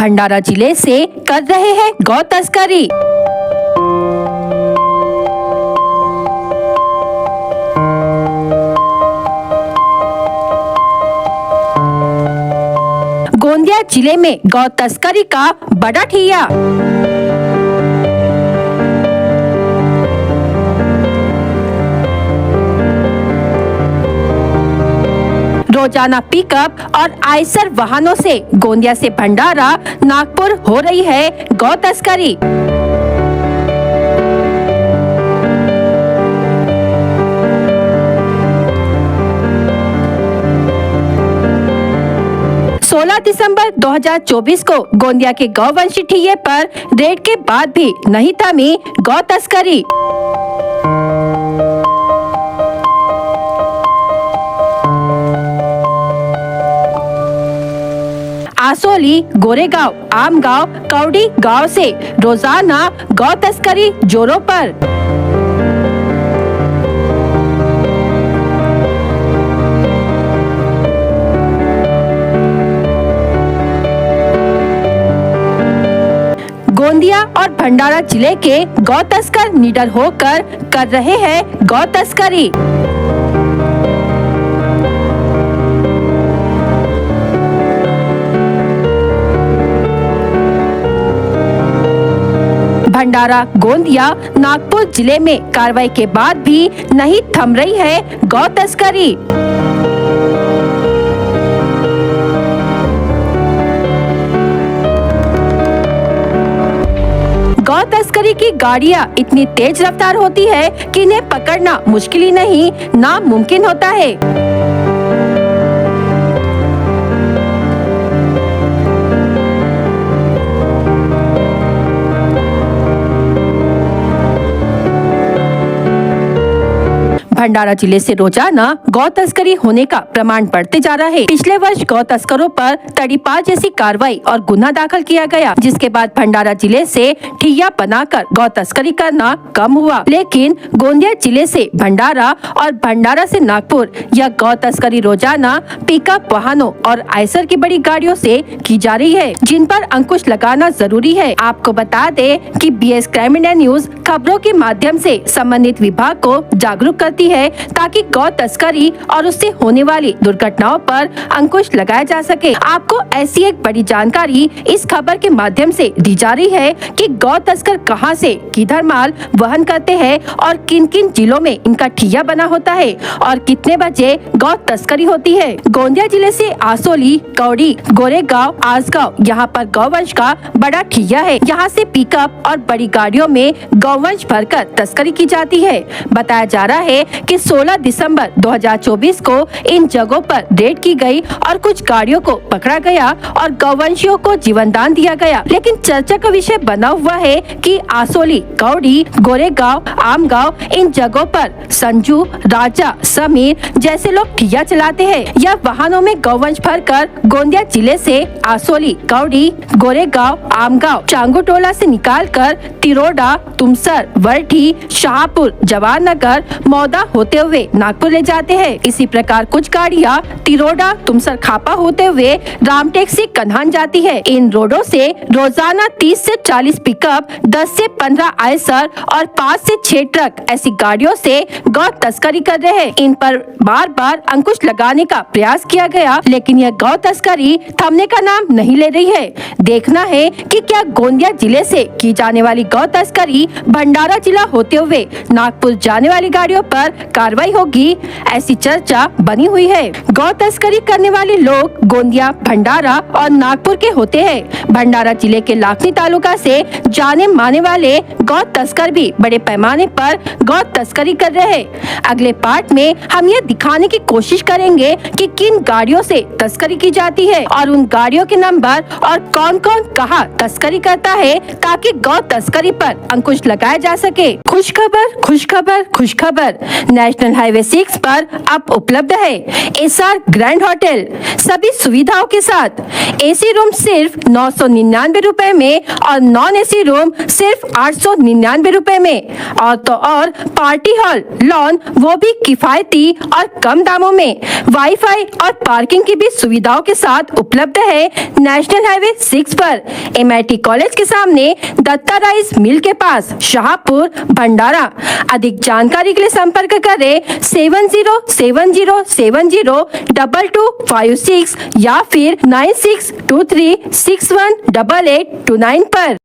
भंडारा जिले से कर रहे हैं गौ तस्करी। गोंदिया जिले में गौ तस्करी का बड़ा ठिया। रोजाना पिकअप और आयसर वाहनों से गोंदिया से भंडारा नागपुर हो रही है गौ तस्करी। दिसंबर 2024 को गोंदिया के गौवंशी ठिये पर रेड के बाद भी नहीं थमी गौ तस्करी। आसोली, गोरेगांव, आमगांव, कौड़ी गांव से रोजाना गौ तस्करी जोरों पर। गोंदिया और भंडारा जिले के गौ तस्कर निडर होकर कर रहे हैं गौ तस्करी। भंडारा, गोंदिया, नागपुर जिले में कार्रवाई के बाद भी नहीं थम रही है गौ तस्करी। गौ तस्करी की गाड़ियां इतनी तेज रफ्तार होती है कि इन्हें पकड़ना मुश्किल ही नहीं नामुमकिन होता है। भंडारा जिले से रोजाना गौ तस्करी होने का प्रमाण बढ़ते जा रहा है। पिछले वर्ष गौ तस्करों पर तड़ीपार जैसी कार्रवाई और गुना दाखिल किया गया, जिसके बाद भंडारा जिले से ठिया बनाकर गौ तस्करी करना कम हुआ। लेकिन गोंदिया जिले से भंडारा और भंडारा से नागपुर यह गौ तस्करी रोजाना पिकअप वाहनों और आयसर की बड़ी गाड़ियों से की जा रही है, जिन पर अंकुश लगाना जरूरी है। आपको बता दें कि BS क्राइम इंडिया न्यूज खबरों के माध्यम से संबंधित विभाग को जागरूक करती है ताकि गौ तस्करी और उससे होने वाली दुर्घटनाओं पर अंकुश लगाया जा सके। आपको ऐसी एक बड़ी जानकारी इस खबर के माध्यम से दी जा रही है कि गौ तस्कर कहां से किधर माल वहन करते हैं और किन किन जिलों में इनका ठिया बना होता है और कितने बजे गौ तस्करी होती है। गोंदिया जिले से आसोली, कौड़ी, गोरेगांव, आसगांव यहाँ पर गौवंश का बड़ा ठिया है। यहाँ से पिकअप और बड़ी गाड़ियों में गौवंश भरकर तस्करी की जाती है। बताया जा रहा है कि 16 दिसंबर 2024 को इन जगहों पर रेड की गई और कुछ गाड़ियों को पकड़ा गया और गौवंशियों को जीवन दान दिया गया। लेकिन चर्चा का विषय बना हुआ है कि आसोली, कौड़ी, गोरेगांव, आमगांव इन जगहों पर संजू, राजा, समीर जैसे लोग ठिया चलाते हैं या वाहनों में गौवंश भरकर गोंदिया जिले से आसोली, कौड़ी, गोरेगांव, आमगांव, चांगुटोला से निकालकर तिरोडा, तुमसर, वर्ठी, शाहपुर, जवाहरनगर, मौदा होते हुए नागपुर ले जाते हैं। इसी प्रकार कुछ गाड़ियां तिरोडा, तुमसर, खापा होते हुए रामटेक से कन्हान जाती है। इन रोडों से रोजाना 30 से 40 पिकअप, 10 से 15 आयसर और 5 से 6 ट्रक ऐसी गाड़ियों से गौ तस्करी कर रहे हैं। इन पर बार बार अंकुश लगाने का प्रयास किया गया, लेकिन यह गौ तस्करी थमने का नाम नहीं ले रही है। देखना है कि क्या गोंदिया जिले से की जाने वाली गौ तस्करी भंडारा जिला होते हुए नागपुर जाने वाली गाड़ियों पर कार्रवाई होगी, ऐसी चर्चा बनी हुई है। गौ तस्करी करने वाले लोग गोंदिया, भंडारा और नागपुर के होते हैं। भंडारा जिले के लाखनी तालुका से जाने माने वाले गौ तस्कर भी बड़े पैमाने पर गौ तस्करी कर रहे हैं। अगले पार्ट में हम ये दिखाने की कोशिश करेंगे कि किन गाड़ियों से तस्करी की जाती है और उन गाड़ियों के नंबर और कौन कौन कहां तस्करी करता है, ताकि गौ तस्करी पर अंकुश लगाया जा सके। खुशखबर, खुशखबर, खुशखबर। नेशनल हाईवे 6 पर अब उपलब्ध है एसआर ग्रैंड होटल सभी सुविधाओं के साथ। एसी रूम सिर्फ 999 रुपए में और नॉन एसी रूम सिर्फ 899 रुपए में। और तो और पार्टी हॉल, लॉन वो भी किफायती और कम दामों में। वाईफाई और पार्किंग की भी सुविधाओं के साथ उपलब्ध है नेशनल हाईवे 6 पर MIT कॉलेज के सामने दत्ता राइस मिल के पास, शाहपुर, भंडारा। अधिक जानकारी के लिए संपर्क करें 7070702256 या फिर 9623618829 पर।